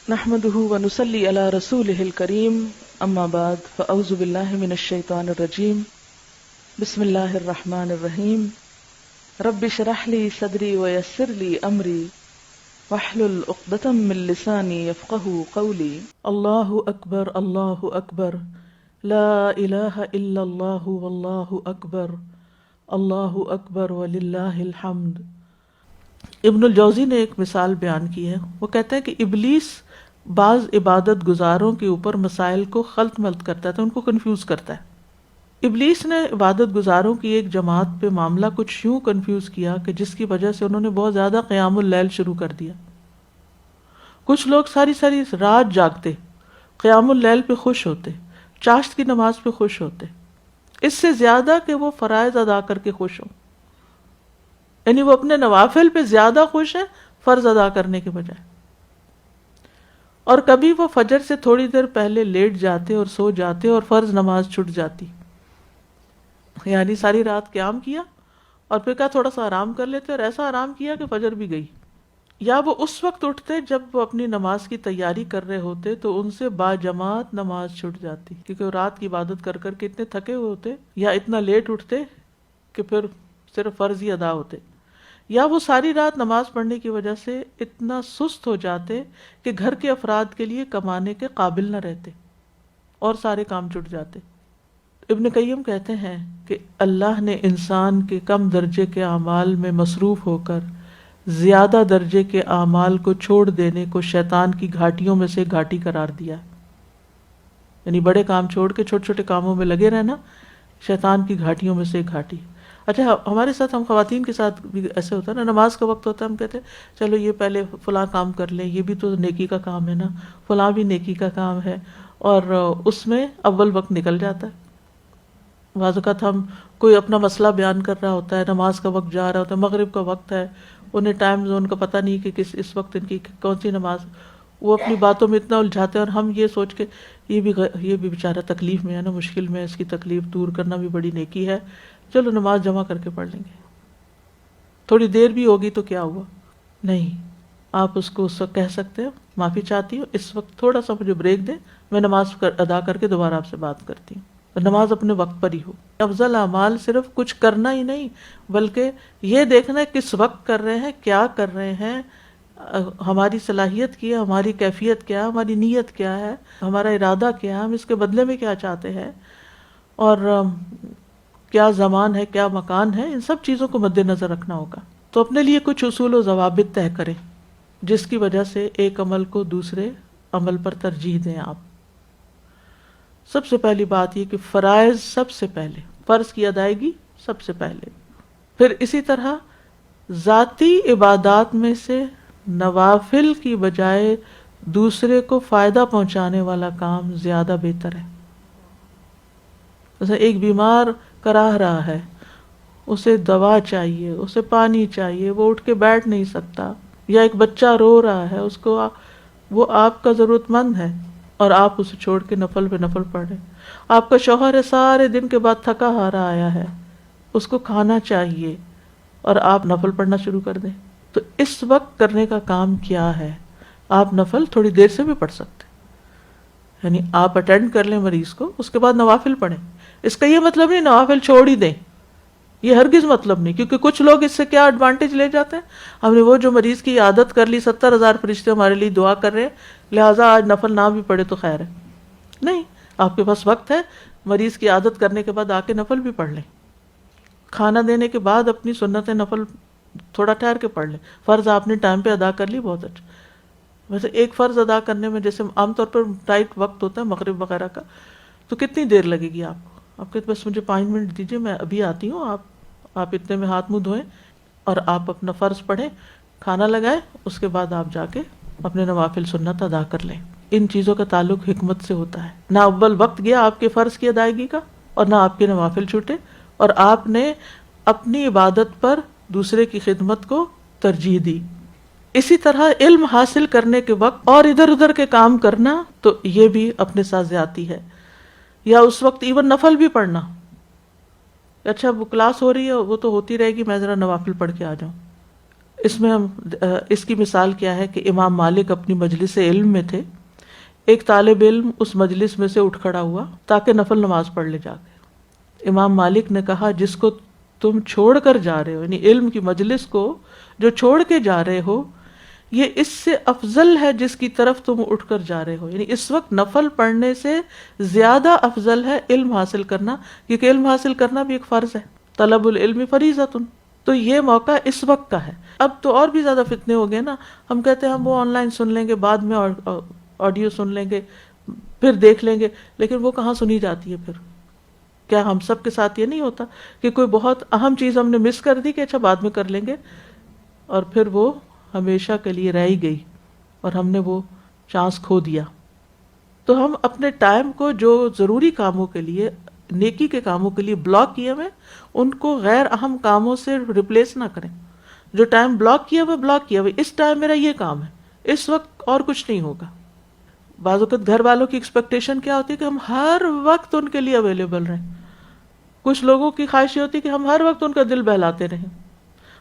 نحمده ونصلي على رسوله الكريم اما بعد فاعوذ بالله من الشيطان الرجيم بسم الله الرحمن الرحيم رب اشرح لي صدري ويسر لي امري واحلل عقدة من لساني يفقهوا قولي الله اكبر الله اكبر لا اله الا الله والله اكبر اللہ اکبر وللہ الحمد۔ ابن الجوزی نے ایک مثال بیان کی ہے، وہ کہتے ہیں کہ ابلیس بعض عبادت گزاروں کے اوپر مسائل کو خلط ملط کرتا ہے، ان کو کنفیوز کرتا ہے۔ ابلیس نے عبادت گزاروں کی ایک جماعت پہ معاملہ کچھ یوں کنفیوز کیا کہ جس کی وجہ سے انہوں نے بہت زیادہ قیام اللیل شروع کر دیا۔ کچھ لوگ ساری ساری رات جاگتے، قیام اللیل پہ خوش ہوتے، چاشت کی نماز پہ خوش ہوتے، اس سے زیادہ کہ وہ فرائض ادا کر کے خوش ہوں، یعنی وہ اپنے نوافل پہ زیادہ خوش ہیں فرض ادا کرنے کے بجائے۔ اور کبھی وہ فجر سے تھوڑی دیر پہلے لیٹ جاتے اور سو جاتے اور فرض نماز چھٹ جاتی، یعنی ساری رات قیام کیا اور پھر کہا تھوڑا سا آرام کر لیتے، اور ایسا آرام کیا کہ فجر بھی گئی۔ یا وہ اس وقت اٹھتے جب وہ اپنی نماز کی تیاری کر رہے ہوتے تو ان سے باجماعت نماز چھٹ جاتی، کیونکہ وہ رات کی عبادت کر کر کے اتنے تھکے ہوئے ہوتے، یا اتنا لیٹ اٹھتے کہ پھر صرف فرض ہی ادا ہوتے۔ یا وہ ساری رات نماز پڑھنے کی وجہ سے اتنا سست ہو جاتے کہ گھر کے افراد کے لیے کمانے کے قابل نہ رہتے اور سارے کام چھٹ جاتے۔ ابن قیم کہتے ہیں کہ اللہ نے انسان کے کم درجے کے اعمال میں مصروف ہو کر زیادہ درجے کے اعمال کو چھوڑ دینے کو شیطان کی گھاٹیوں میں سے گھاٹی قرار دیا، یعنی بڑے کام چھوڑ کے چھوٹے چھوٹے کاموں میں لگے رہنا شیطان کی گھاٹیوں میں سے گھاٹی۔ اچھا، ہمارے ساتھ، ہم خواتین کے ساتھ بھی ایسے ہوتا ہے نا، نماز کا وقت ہوتا ہے ہم کہتے ہیں چلو یہ پہلے فلاں کام کر لیں، یہ بھی تو نیکی کا کام ہے نا، فلاں بھی نیکی کا کام ہے، اور اس میں اول وقت نکل جاتا ہے۔ بعض اوقات ہم کوئی اپنا مسئلہ بیان کر رہا ہوتا ہے، نماز کا وقت جا رہا ہوتا ہے، مغرب کا وقت ہے، انہیں ٹائم زون کا پتہ نہیں کہ اس وقت ان کی کون سی نماز، وہ اپنی باتوں میں اتنا الجھاتے ہیں، اور ہم یہ سوچ کے یہ بھی بیچارہ تکلیف میں ہے نا، مشکل میں، اس کی تکلیف دور کرنا بھی بڑی نیکی ہے، چلو نماز جمع کر کے پڑھ لیں گے، تھوڑی دیر بھی ہوگی تو کیا ہوا۔ نہیں، آپ اس کو اس وقت کہہ سکتے ہیں معافی چاہتی ہوں، اس وقت تھوڑا سا مجھے بریک دیں، میں نماز ادا کر کے دوبارہ آپ سے بات کرتی ہوں، اور نماز اپنے وقت پر ہی ہو۔ افضل اعمال صرف کچھ کرنا ہی نہیں، بلکہ یہ دیکھنا ہے کس وقت کر رہے ہیں، کیا کر رہے ہیں، ہماری صلاحیت کی ہے، ہماری کیفیت کیا ہے، ہماری نیت کیا ہے، ہمارا ارادہ کیا ہے، ہم اس کے بدلے میں کیا چاہتے ہیں، اور کیا زمان ہے، کیا مکان ہے، ان سب چیزوں کو مد نظر رکھنا ہوگا۔ تو اپنے لیے کچھ اصول و ضوابط طے کریں جس کی وجہ سے ایک عمل کو دوسرے عمل پر ترجیح دیں۔ آپ سب سے پہلی بات یہ کہ فرائض سب سے پہلے، فرض کی ادائیگی سب سے پہلے، پھر اسی طرح ذاتی عبادات میں سے نوافل کی بجائے دوسرے کو فائدہ پہنچانے والا کام زیادہ بہتر ہے۔ جیسے ایک بیمار کراہ رہا ہے، اسے دوا چاہیے، اسے پانی چاہیے، وہ اٹھ کے بیٹھ نہیں سکتا، یا ایک بچہ رو رہا ہے، اس کو وہ آپ کا ضرورت مند ہے اور آپ اسے چھوڑ کے نفل پہ نفل پڑھ رہے ہیں۔ آپ کا شوہر ہے، سارے دن کے بعد تھکا ہارا آیا ہے، اس کو کھانا چاہیے، اور آپ نفل پڑھنا شروع کر دیں۔ تو اس وقت کرنے کا کام کیا ہے؟ آپ نفل تھوڑی دیر سے بھی پڑھ سکتے، یعنی آپ اٹینڈ کر لیں مریض کو، اس کے بعد نوافل پڑھیں۔ اس کا یہ مطلب نہیں نوافل چھوڑ ہی دیں، یہ ہرگز مطلب نہیں، کیونکہ کچھ لوگ اس سے کیا ایڈوانٹیج لے جاتے ہیں، ہم نے وہ جو مریض کی عادت کر لی، 70,000 فرشتے ہمارے لیے دعا کر رہے ہیں، لہٰذا آج نفل نہ بھی پڑھے تو خیر ہے۔ نہیں، آپ کے پاس وقت ہے، مریض کی عادت کرنے کے بعد آ کے نفل بھی پڑھ لیں، کھانا دینے کے بعد اپنی سنت نفل تھوڑا ٹھہر کے پڑھ لیں، فرض آپ نے ٹائم پہ ادا کر لی، بہت اچھا۔ ویسے ایک فرض ادا کرنے میں جیسے عام طور پر ٹائٹ وقت ہوتا ہے مغرب وغیرہ کا، تو کتنی دیر لگے گی آپ کو؟ آپ کہتے بس مجھے 5 منٹ دیجیے، میں ابھی آتی ہوں، آپ اتنے میں ہاتھ منہ دھوئیں اور آپ اپنا فرض پڑھیں، کھانا لگائیں، اس کے بعد آپ جا کے اپنے نوافل سنت ادا کر لیں۔ ان چیزوں کا تعلق حکمت سے ہوتا ہے، نہ اول وقت گیا آپ کے فرض کی ادائیگی کا، اور نہ آپ کے نوافل چھوٹے، اور آپ نے اپنی عبادت پر دوسرے کی خدمت کو ترجیح دی۔ اسی طرح علم حاصل کرنے کے وقت اور ادھر ادھر کے کام کرنا، تو یہ بھی اپنے ساتھ زیادتی ہے۔ یا اس وقت ایون نفل بھی پڑھنا، اچھا وہ کلاس ہو رہی ہے، وہ تو ہوتی رہے گی، میں ذرا نوافل پڑھ کے آ جاؤں، اس میں ہم اس کی مثال کیا ہے کہ امام مالک اپنی مجلس علم میں تھے، ایک طالب علم اس مجلس میں سے اٹھ کھڑا ہوا تاکہ نفل نماز پڑھ لے جا کے۔ امام مالک نے کہا جس کو تم چھوڑ کر جا رہے ہو، یعنی علم کی مجلس کو جو چھوڑ کے جا رہے ہو، یہ اس سے افضل ہے جس کی طرف تم اٹھ کر جا رہے ہو، یعنی اس وقت نفل پڑھنے سے زیادہ افضل ہے علم حاصل کرنا، کیونکہ علم حاصل کرنا بھی ایک فرض ہے، طلب العلم فریضۃ۔ تو یہ موقع اس وقت کا ہے۔ اب تو اور بھی زیادہ فتنے ہو گئے نا، ہم کہتے ہیں ہم وہ آن لائن سن لیں گے، بعد میں آڈیو سن لیں گے، پھر دیکھ لیں گے، لیکن وہ کہاں سنی جاتی ہے پھر؟ کیا ہم سب کے ساتھ یہ نہیں ہوتا کہ کوئی بہت اہم چیز ہم نے مس کر دی کہ اچھا بعد میں کر لیں گے، اور پھر وہ ہمیشہ کے لیے رہ ہی گئی اور ہم نے وہ چانس کھو دیا۔ تو ہم اپنے ٹائم کو جو ضروری کاموں کے لیے، نیکی کے کاموں کے لیے بلاک کیے ہوئے، ان کو غیر اہم کاموں سے ریپلیس نہ کریں۔ جو ٹائم بلاک کیا ہوا بلاک کیا ہوا، اس ٹائم میرا یہ کام ہے، اس وقت اور کچھ نہیں ہوگا۔ بعض اوقات گھر والوں کی ایکسپیکٹیشن کیا ہوتی ہے کہ ہم ہر وقت ان کے لیے اویلیبل رہیں۔ کچھ لوگوں کی خواہش یہ ہوتی ہے کہ ہم ہر وقت ان کا دل بہلاتے رہیں،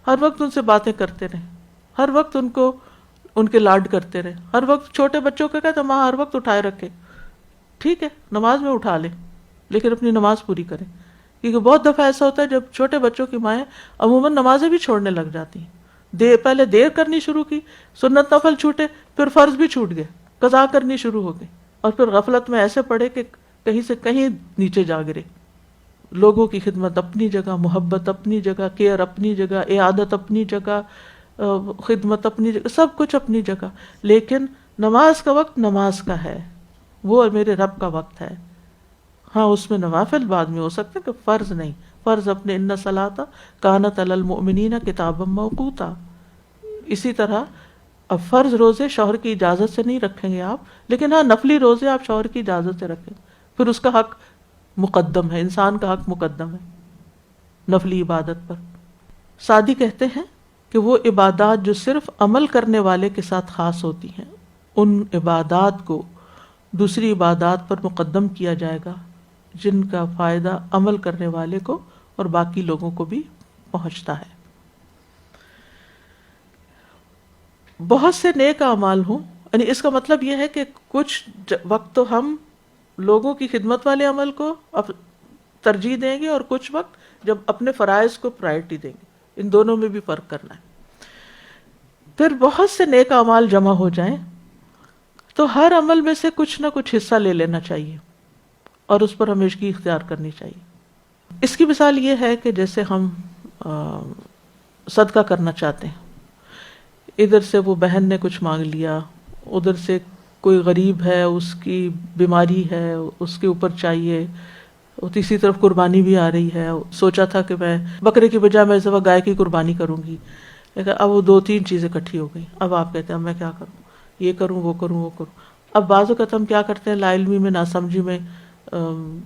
ہر وقت ان سے باتیں کرتے رہیں، ہر وقت ان کو ان کے لاڈ کرتے رہیں، ہر وقت چھوٹے بچوں کا کہتے ہیں ماں ہر وقت اٹھائے رکھے۔ ٹھیک ہے، نماز میں اٹھا لیں، لیکن اپنی نماز پوری کریں، کیونکہ بہت دفعہ ایسا ہوتا ہے جب چھوٹے بچوں کی مائیں عموماً نمازیں بھی چھوڑنے لگ جاتی ہیں، پہلے دیر کرنی شروع کی، سنت نفل چھوٹے، پھر فرض بھی چھوٹ گئے، قضا کرنی شروع ہو گئی، اور پھر غفلت میں ایسے پڑے کہ کہیں سے کہیں نیچے جا گرے۔ لوگوں کی خدمت اپنی جگہ، محبت اپنی جگہ، کیئر اپنی جگہ، عیادت اپنی جگہ، خدمت اپنی جگہ، سب کچھ اپنی جگہ، لیکن نماز کا وقت نماز کا ہے، وہ میرے رب کا وقت ہے۔ ہاں اس میں نوافل بعد میں ہو سکتے ہیں کہ فرض نہیں، فرض اپنے ان صلاۃ کانت علی المؤمنین کتابا موقوتا۔ اسی طرح اب فرض روزے شوہر کی اجازت سے نہیں رکھیں گے آپ، لیکن ہاں نفلی روزے آپ شوہر کی اجازت سے رکھیں، پھر اس کا حق مقدم ہے، انسان کا حق مقدم ہے نفلی عبادت پر۔ سعدی کہتے ہیں کہ وہ عبادات جو صرف عمل کرنے والے کے ساتھ خاص ہوتی ہیں، ان عبادات کو دوسری عبادات پر مقدم کیا جائے گا جن کا فائدہ عمل کرنے والے کو اور باقی لوگوں کو بھی پہنچتا ہے۔ بہت سے نیک اعمال ہوں، یعنی اس کا مطلب یہ ہے کہ کچھ وقت تو ہم لوگوں کی خدمت والے عمل کو ترجیح دیں گے، اور کچھ وقت جب اپنے فرائض کو پرائرٹی دیں گے، ان دونوں میں بھی فرق کرنا ہے۔ پھر بہت سے نیک اعمال جمع ہو جائیں تو ہر عمل میں سے کچھ نہ کچھ حصہ لے لینا چاہیے اور اس پر ہمیشگی اختیار کرنی چاہیے۔ اس کی مثال یہ ہے کہ جیسے ہم صدقہ کرنا چاہتے ہیں، ادھر سے وہ بہن نے کچھ مانگ لیا، ادھر سے کوئی غریب ہے، اس کی بیماری ہے، اس کے اوپر چاہیے، تیسری طرف قربانی بھی آ رہی ہے، سوچا تھا کہ میں بکرے کی بجائے میں اس دفعہ گائے کی قربانی کروں گی، لیکن اب وہ 2-3 چیزیں اکٹھی ہو گئی، اب آپ کہتے ہیں اب میں کیا کروں، یہ کروں وہ کروں وہ کروں۔ اب بعض اوقات ہم کیا کرتے ہیں، لا علمی میں، ناسمجھی میں،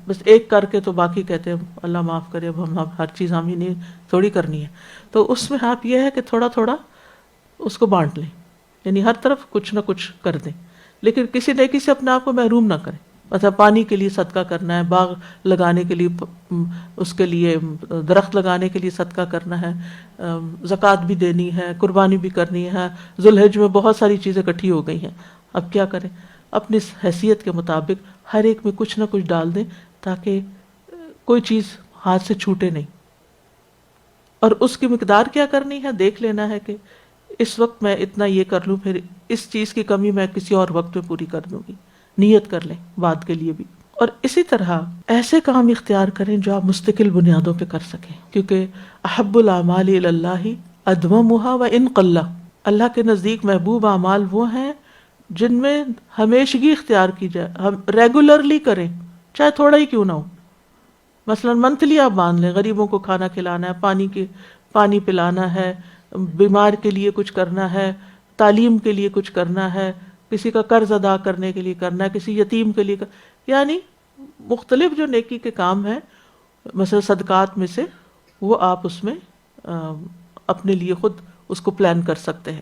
بس ایک کر کے تو باقی کہتے ہیں اللہ معاف کرے، اب ہم ہر چیز ہم ہی نہیں تھوڑی کرنی ہے۔ تو اس میں آپ یہ ہے کہ تھوڑا تھوڑا اس کو بانٹ لیں، یعنی ہر طرف کچھ نہ کچھ کر دیں، لیکن کسی نیکی سے اپنے آپ کو محروم نہ کریں۔ مثلا پانی کے لیے صدقہ کرنا ہے، باغ لگانے کے لیے، اس کے لیے درخت لگانے کے لیے صدقہ کرنا ہے، زکوٰۃ بھی دینی ہے، قربانی بھی کرنی ہے، ذوالحج میں بہت ساری چیزیں اکٹھی ہو گئی ہیں، اب کیا کریں؟ اپنی حیثیت کے مطابق ہر ایک میں کچھ نہ کچھ ڈال دیں تاکہ کوئی چیز ہاتھ سے چھوٹے نہیں۔ اور اس کی مقدار کیا کرنی ہے، دیکھ لینا ہے کہ اس وقت میں اتنا یہ کر لوں، پھر اس چیز کی کمی میں کسی اور وقت میں پوری کر دوں گی، نیت کر لیں بعد کے لیے بھی۔ اور اسی طرح ایسے کام اختیار کریں جو آپ مستقل بنیادوں پہ کر سکیں، کیونکہ احب الاعمال الی اللہ ادومها وان قل، اللہ کے نزدیک محبوب اعمال وہ ہیں جن میں ہمیشگی اختیار کی جائے، ہم ریگولرلی کریں، چاہے تھوڑا ہی کیوں نہ ہو۔ مثلا منتھلی آپ باندھ لیں، غریبوں کو کھانا کھلانا ہے، پانی پلانا ہے، بیمار کے لیے کچھ کرنا ہے، تعلیم کے لیے کچھ کرنا ہے، کسی کا قرض ادا کرنے کے لیے کرنا ہے، کسی یتیم کے لیے یعنی مختلف جو نیکی کے کام ہیں، مثلا صدقات میں سے، وہ آپ اس میں اپنے لیے خود اس کو پلان کر سکتے ہیں۔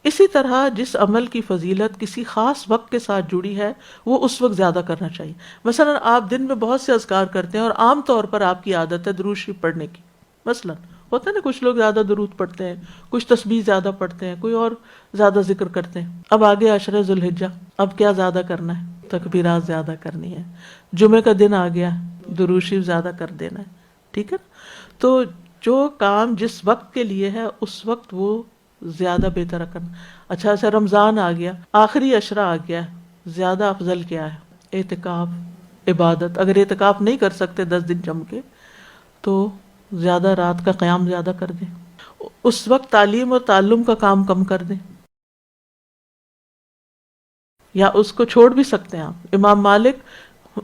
اسی طرح جس عمل کی فضیلت کسی خاص وقت کے ساتھ جڑی ہے وہ اس وقت زیادہ کرنا چاہیے۔ مثلا آپ دن میں بہت سے اذکار کرتے ہیں اور عام طور پر آپ کی عادت ہے درود شریف پڑھنے کی، مثلا ہوتا ہے نا کچھ لوگ زیادہ درود پڑھتے ہیں، کچھ تسبیح زیادہ پڑھتے ہیں، کوئی اور زیادہ ذکر کرتے ہیں. اب آگے عشرہ ذی الحجہ، اب کیا زیادہ کرنا ہے؟ تکبیرات زیادہ کرنی ہے. جمعے کا دن آ گیا، درود شریف زیادہ کر دینا ہے. ٹھیک ہے، تو جو کام جس وقت کے لیے ہے اس وقت وہ زیادہ بہتر کرنا. اچھا رمضان آ گیا، آخری عشرہ آ گیا، زیادہ افضل کیا ہے؟ اعتکاف، عبادت. اگر اعتکاف نہیں کر سکتے 10 دن جم کے تو زیادہ رات کا قیام زیادہ کر دیں. اس وقت تعلیم اور تعلم کا کام کم کر دیں، یا اس کو چھوڑ بھی سکتے ہیں آپ. امام مالک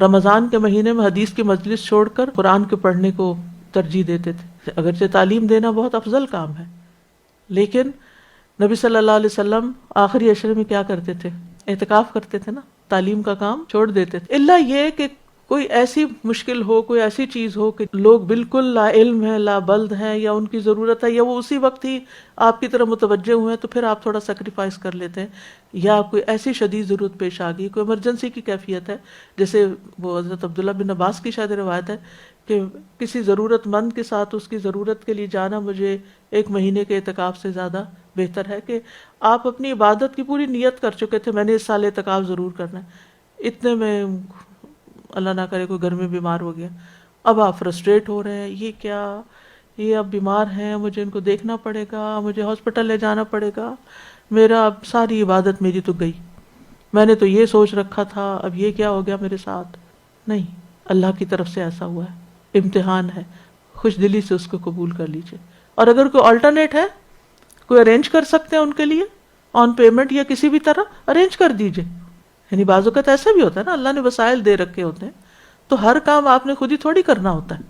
رمضان کے مہینے میں حدیث کی مجلس چھوڑ کر قرآن کے پڑھنے کو ترجیح دیتے تھے. اگرچہ تعلیم دینا بہت افضل کام ہے، لیکن نبی صلی اللہ علیہ وسلم آخری عشرے میں کیا کرتے تھے؟ اعتکاف کرتے تھے نا، تعلیم کا کام چھوڑ دیتے تھے. الا یہ کہ کوئی ایسی مشکل ہو، کوئی ایسی چیز ہو کہ لوگ بالکل لا علم ہے، لا بلد ہیں، یا ان کی ضرورت ہے، یا وہ اسی وقت ہی آپ کی طرف متوجہ ہوئے ہیں، تو پھر آپ تھوڑا سیکریفائس کر لیتے ہیں. یا کوئی ایسی شدید ضرورت پیش آ گئی، کوئی ایمرجنسی کی کیفیت ہے، جیسے وہ حضرت عبداللہ بن عباس کی شاید روایت ہے کہ کسی ضرورت مند کے ساتھ اس کی ضرورت کے لیے جانا مجھے 1 مہینے کے اعتکاف سے زیادہ بہتر ہے. کہ آپ اپنی عبادت کی پوری نیت کر چکے تھے، میں نے اس سال اعتکاف ضرور کرنا ہے، اتنے میں اللہ نہ کرے کوئی گھر میں بیمار ہو گیا، اب آپ فرسٹریٹ ہو رہے ہیں، یہ کیا، یہ اب بیمار ہیں، مجھے ان کو دیکھنا پڑے گا، مجھے ہاسپٹل لے جانا پڑے گا، میرا اب ساری عبادت میری تو گئی، میں نے تو یہ سوچ رکھا تھا، اب یہ کیا ہو گیا میرے ساتھ. نہیں، اللہ کی طرف سے ایسا ہوا ہے، امتحان ہے، خوش دلی سے اس کو قبول کر لیجئے. اور اگر کوئی آلٹرنیٹ ہے، کوئی ارینج کر سکتے ہیں ان کے لیے آن پیمنٹ یا کسی بھی طرح ارینج کر دیجئے. یعنی بعض اوقات ایسا بھی ہوتا ہے نا، اللہ نے وسائل دے رکھے ہوتے ہیں، تو ہر کام آپ نے خود ہی تھوڑی کرنا ہوتا ہے.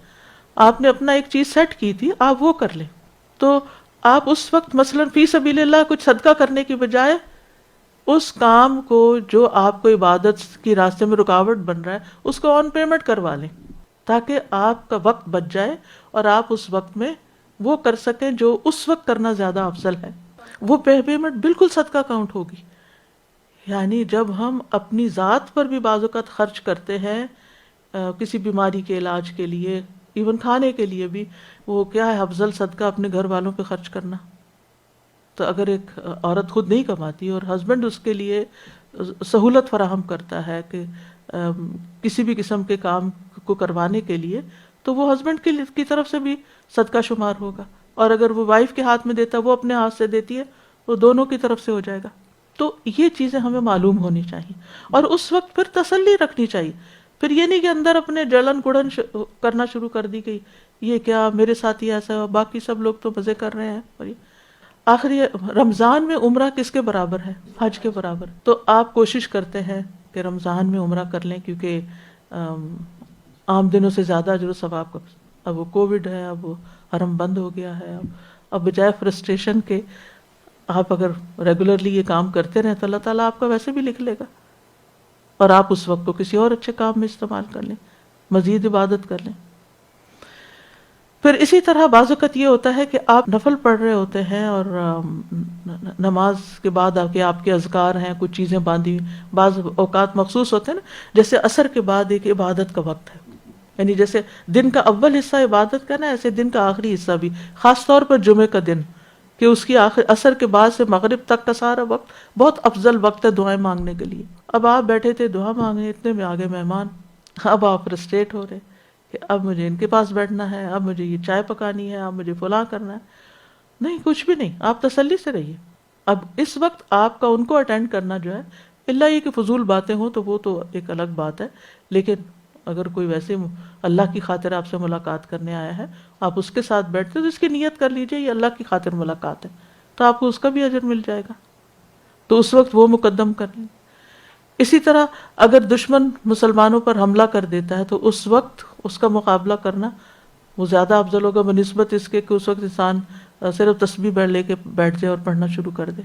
آپ نے اپنا ایک چیز سیٹ کی تھی، آپ وہ کر لیں. تو آپ اس وقت مثلا فی سبیل اللہ کچھ صدقہ کرنے کی بجائے اس کام کو جو آپ کو عبادت کی راستے میں رکاوٹ بن رہا ہے اس کو آن پیمنٹ کروا لیں، تاکہ آپ کا وقت بچ جائے اور آپ اس وقت میں وہ کر سکیں جو اس وقت کرنا زیادہ افضل ہے. وہ پیمنٹ بالکل صدقہ کاؤنٹ ہوگی. یعنی جب ہم اپنی ذات پر بھی بعض اوقات خرچ کرتے ہیں کسی بیماری کے علاج کے لیے، ایون کھانے کے لیے بھی، وہ کیا ہے افضل صدقہ اپنے گھر والوں پہ خرچ کرنا. تو اگر ایک عورت خود نہیں کماتی اور ہسبینڈ اس کے لیے سہولت فراہم کرتا ہے کہ کسی بھی قسم کے کام کو کروانے کے لیے، تو وہ ہسبینڈ کی طرف سے بھی صدقہ شمار ہوگا. اور اگر وہ وائف کے ہاتھ میں دیتا ہے، وہ اپنے ہاتھ سے دیتی ہے، وہ دونوں کی طرف سے ہو جائے گا. تو یہ چیزیں ہمیں معلوم ہونی چاہیے، اور اس وقت پھر تسلی رکھنی چاہیے. پھر یہ نہیں کہ اندر اپنے جلن گڑن کرنا شروع کر دی گئی، یہ کیا میرے ساتھ ہی ایسا ہوا، باقی سب لوگ تو مزے کر رہے ہیں. اور آخری رمضان میں عمرہ کس کے برابر ہے؟ حج کے برابر. تو آپ کوشش کرتے ہیں کہ رمضان میں عمرہ کر لیں، کیونکہ عام دنوں سے زیادہ اجر و ثواب کا. اب وہ کووڈ ہے، اب وہ حرم بند ہو گیا ہے، اب بجائے فرسٹریشن کے آپ اگر ریگولرلی یہ کام کرتے رہیں تو اللہ تعالیٰ آپ کا ویسے بھی لکھ لے گا، اور آپ اس وقت کو کسی اور اچھے کام میں استعمال کر لیں، مزید عبادت کر لیں. پھر اسی طرح بعض اوقات یہ ہوتا ہے کہ آپ نفل پڑھ رہے ہوتے ہیں اور نماز کے بعد آپ کے اذکار ہیں، کچھ چیزیں باندھی. بعض اوقات مخصوص ہوتے ہیں نا، جیسے عصر کے بعد ایک عبادت کا وقت ہے، یعنی جیسے دن کا اول حصہ عبادت کا نا، ایسے دن کا آخری حصہ بھی، خاص طور پر جمعے کا دن، کہ اس کی عصر کے بعد سے مغرب تک کا سارا وقت بہت افضل وقت ہے دعائیں مانگنے کے لیے. اب آپ بیٹھے تھے دعا مانگنے، اتنے میں آگے مہمان، اب آپ فرسٹریٹ ہو رہے کہ اب مجھے ان کے پاس بیٹھنا ہے، اب مجھے یہ چائے پکانی ہے، اب مجھے فلاں کرنا ہے. نہیں، کچھ بھی نہیں، آپ تسلی سے رہیے. اب اس وقت آپ کا ان کو اٹینڈ کرنا جو ہے، اللہ یہ کہ فضول باتیں ہوں تو وہ تو ایک الگ بات ہے، لیکن اگر کوئی ویسے اللہ کی خاطر آپ سے ملاقات کرنے آیا ہے، آپ اس کے ساتھ بیٹھتے تو اس کی نیت کر لیجئے یہ اللہ کی خاطر ملاقات ہے، تو آپ کو اس کا بھی اجر مل جائے گا، تو اس وقت وہ مقدم کر لیں. اسی طرح اگر دشمن مسلمانوں پر حملہ کر دیتا ہے تو اس وقت اس کا مقابلہ کرنا وہ زیادہ افضل ہوگا بنسبت اس کے کہ اس وقت انسان صرف تسبیح لے کے بیٹھ جائے اور پڑھنا شروع کر دے.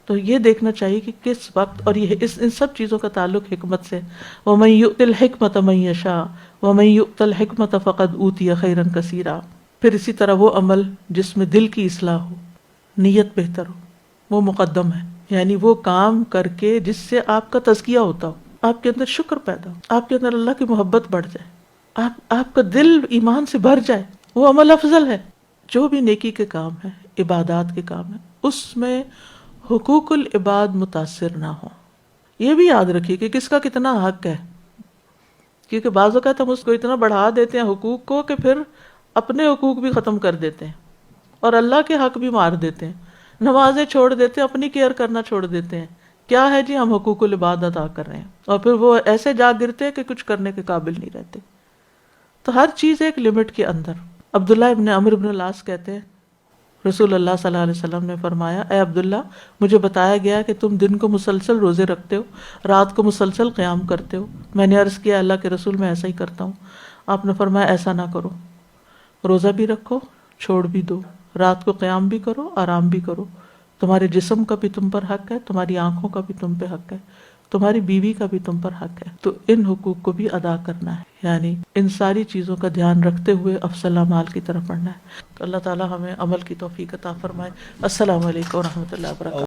تو یہ دیکھنا چاہیے کہ کس وقت، اور یہ ان سب چیزوں کا تعلق حکمت سے. وَمَن يُؤْتِ الْحِكْمَةَ مَن يَشَاءُ وَمَن يُؤْتَ الْحِكْمَةَ فَقَدْ أُوتِيَ خَيْرًا كَثِيرًا. پھر اسی طرح وہ عمل جس میں دل کی اصلاح ہو، نیت بہتر ہو، وہ مقدم ہے. یعنی وہ کام کر کے جس سے آپ کا تزکیہ ہوتا ہو، آپ کے اندر شکر پیدا ہو، آپ کے اندر اللہ کی محبت بڑھ جائے، آپ کا دل ایمان سے بھر جائے. وہ عمل افضل ہے. جو بھی نیکی کے کام ہے، عبادات کے کام ہے، اس میں حقوق العباد متاثر نہ ہو. یہ بھی یاد رکھیے کہ کس کا کتنا حق ہے، کیونکہ بعض اوقات ہم اس کو اتنا بڑھا دیتے ہیں حقوق کو کہ پھر اپنے حقوق بھی ختم کر دیتے ہیں اور اللہ کے حق بھی مار دیتے ہیں. نمازیں چھوڑ دیتے ہیں، اپنی کیئر کرنا چھوڑ دیتے ہیں. کیا ہے جی، ہم حقوق العباد ادا کر رہے ہیں اور پھر وہ ایسے جا گرتے ہیں کہ کچھ کرنے کے قابل نہیں رہتے. تو ہر چیز ایک لمٹ کے اندر. عبداللہ ابن عمرو ابن العاص کہتے ہیں رسول اللہ صلی اللہ علیہ وسلم نے فرمایا، اے عبداللہ، مجھے بتایا گیا کہ تم دن کو مسلسل روزے رکھتے ہو، رات کو مسلسل قیام کرتے ہو. میں نے عرض کیا اللہ کے رسول میں ایسا ہی کرتا ہوں. آپ نے فرمایا ایسا نہ کرو، روزہ بھی رکھو، چھوڑ بھی دو، رات کو قیام بھی کرو، آرام بھی کرو. تمہارے جسم کا بھی تم پر حق ہے، تمہاری آنکھوں کا بھی تم پہ حق ہے، تمہاری بیوی کا بھی تم پر حق ہے. تو ان حقوق کو بھی ادا کرنا ہے، یعنی ان ساری چیزوں کا دھیان رکھتے ہوئے افضل اعمال کی طرف بڑھنا ہے. تو اللہ تعالی ہمیں عمل کی توفیق عطا فرمائے. السلام علیکم ورحمۃ اللہ وبرکاتہ.